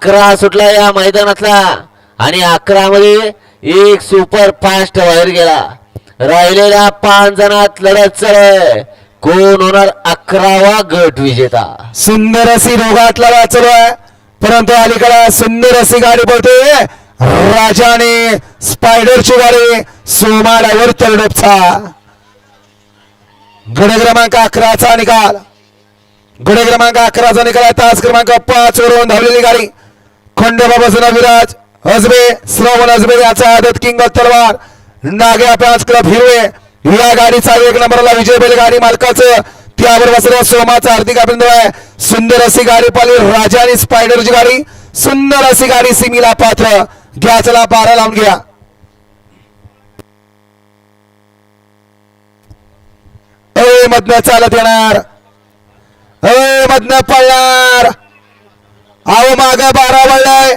11 सुटला या मैदानातला आणि 11 मध्ये एक सुपर फास्ट बाहेर गेला. राहिलेल्या 5 जणात लढत चालू. कोण होणार 11वा गट विजेता. सुंदर अशी रोगातला वाचलो आहे, परंतु अलीकडे सुंदर अशी गाडी पळते. राजाने स्पायडरची गाडी सोमाड्यावर तरडपचा. गड क्रमांक 11चा निकाल. गड क्रमांक 11चा निकाल. तास क्रमांक 5 वरून धावलेली गाडी खंडोबा बसना विराज हजबे श्रवण हजबे याचा आदत किंग तलवार नाग्या पॅच क्लब हिरवे या गाडीचा 1 नंबरला विजय बैलगाडी मालकाचं त्यावर बसलेला सोमाचा हार्दिक अभिनंदन आहे. सुंदर अशी गाडी पाली राजा आणि स्पायडरची गाडी. सुंदर अशी गाडी सिमीला पात्र. घ्या चला 12 लावून घ्या. मधनं चालत येणार. मधनं पळणार. आहो माग 12 वळलाय.